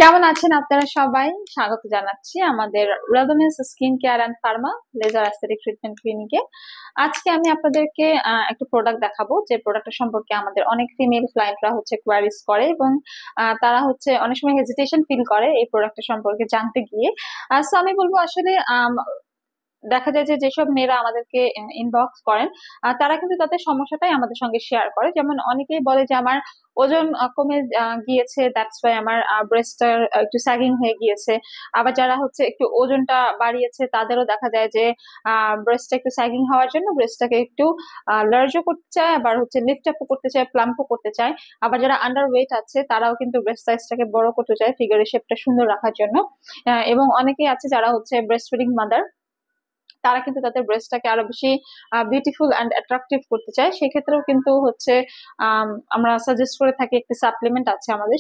কেমন আছেন আপনারা সবাই? স্বাগত জানাচ্ছি আমাদের রেলোমেন্স skin care and pharma laser aesthetic treatment ক্লিনিকে। আজকে আমি আপনাদেরকে একটা প্রোডাক্ট দেখাবো, যে প্রোডাক্টটা সম্পর্কে আমাদের অনেক ফিমেল ক্লায়েন্টরা কোয়ারিজ করে, এবং তারা অনেক সময় হেজিটেশন ফিল করে এই প্রোডাক্টটা সম্পর্কে জানতে গিয়ে। সো আমি বলবো আসলে দেখা যায় যে যেসব মেয়েরা আমাদেরকে ইনবক্স করেন, তারা কিন্তু তাদের সমস্যাটাই আমাদের সঙ্গে শেয়ার করে। যেমন অনেকেই বলে যে আমার ওজন কমে গিয়েছে, দ্যাটস ওয়াই আমার ব্রেস্টটা একটু স্যাগিং হয়ে গিয়েছে। আবার যারা একটু ওজনটা বাড়িয়েছে, তাদেরও দেখা যায় যে ব্রেস্টটা একটু স্যাগিং হওয়ার জন্য ব্রেস্টটাকে একটু লার্জও করতে চায়, আবার লিফট আপও করতে চায়, প্লাম্পও করতে চায়। আবার যারা আন্ডার ওয়েট আছে, তারাও কিন্তু ব্রেস্ট সাইজটাকে বড় করতে চায় ফিগারের শেপটা সুন্দর রাখার জন্য। এবং অনেকেই আছে যারা ব্রেস্ট ফিডিং মাদার, তারা কিন্তু তাদের ব্রেস্টটাকে আরো বেশি বিউটিফুল অ্যান্ড অ্যাট্রাকটিভ করতে চায়। সেক্ষেত্রেও কিন্তু আমরা সাজেস্ট করে থাকি একটি সাপ্লিমেন্ট আছে আমাদের,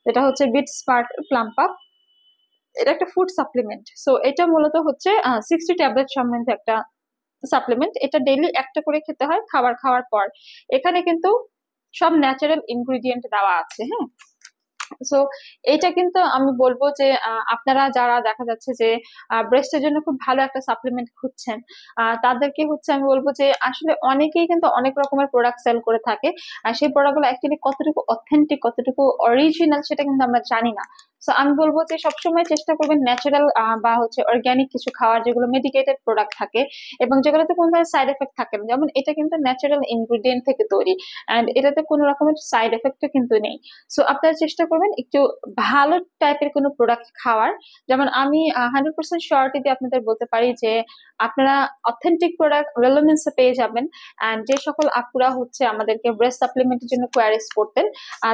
এটা বিট স্মার্ট প্লাম্প আপ। এটা একটা ফুড সাপ্লিমেন্ট। সো এটা মূলত 60 ট্যাবলেট সম্বন্ধে একটা সাপ্লিমেন্ট। এটা ডেইলি একটা করে খেতে হয় খাবার খাওয়ার পর। এখানে কিন্তু সব ন্যাচারাল ইনগ্রিডিয়েন্ট দেওয়া আছে। হ্যাঁ, সো এইটা কিন্তু আমি বলবো যে আপনারা যারা দেখা যাচ্ছে যে ব্রেস্টের জন্য খুব ভালো একটা সাপ্লিমেন্ট খুঁজছেন, তাদেরকে আমি বলবো যে আসলে অনেকেই কিন্তু অনেক রকমের প্রোডাক্ট সেল করে থাকে, আর সেই প্রোডাক্টগুলো অ্যাকচুয়ালি কতটুকু অথেন্টিক, কতটুকু অরিজিনাল, সেটা কিন্তু আমরা জানি না। সো আমি বলবো যে সবসময় চেষ্টা করবেন ন্যাচারাল বা অর্গ্যানিক কিছু খাওয়ার, যেগুলো মেডিকেটেড প্রোডাক্ট থাকে এবং যেগুলোতে কোনো ধরনের সাইড এফেক্ট থাকে না। যেমন এটা কিন্তু ন্যাচারাল ইনগ্রিডিয়েন্ট থেকে তৈরি, অ্যান্ড এটাতে কোনো রকমের সাইড এফেক্টও কিন্তু নেই। সো আপনারা চেষ্টা করবেন একটু ভালো টাইপের কোনো প্রোডাক্ট খাওয়ার। যেমন আমি 100% শিওরিটি দিয়ে আপনাদের বলতে পারি যে আপনারা অথেন্টিক প্রোডাক্ট রেলোমেন্সে পেয়ে যাবেন। অ্যান্ড যে সকল আপুরা আমাদেরকে ব্রেস্ট সাপ্লিমেন্টের জন্য কোয়ারিজ করতেন,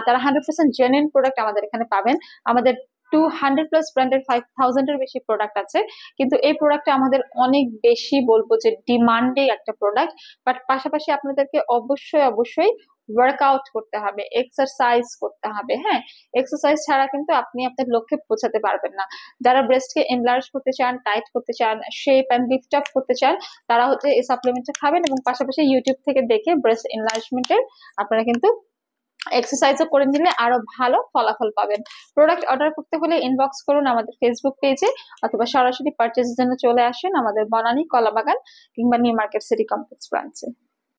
তারা 100% জেনুইন প্রোডাক্ট আমাদের এখানে পাবেন। আমাদের 200+ ব্র্যান্ডের 5000-এর বেশি প্রোডাক্ট আছে, কিন্তু এই প্রোডাক্টটা আমাদের অনেক বেশি বলবো যে ডিমান্ডে একটা প্রোডাক্ট। বাট পাশাপাশি আপনাদেরকে অবশ্যই অবশ্যই ওয়ার্কআউট করতে হবে, এক্সারসাইজ করতে হবে। হ্যাঁ, এক্সারসাইজ ছাড়া কিন্তু আপনি আপনার লক্ষ্যে পৌঁছাতে পারবেন না। যারা ব্রেস্টকে এনলার্জ করতে চান, টাইট করতে চান, শেপ এন্ড লিফট আপ করতে চান, তারা এই সাপ্লিমেন্টটা খাবেন, এবং পাশাপাশি ইউটিউব থেকে দেখে ব্রেস্ট এনলার্জমেন্টের আপনারা কিন্তু এক্সারসাইজও করে নিলে আরো ভালো ফলাফল পাবেন। প্রোডাক্ট অর্ডার করতে হলে ইনবক্স করুন আমাদের ফেসবুক পেজে, অথবা সরাসরি পারচেজের জন্য চলে আসুন আমাদের বনানী, কলাবাগান কিংবা নিউ মার্কেট সিটি কমপ্লেক্স ব্রাঞ্চে।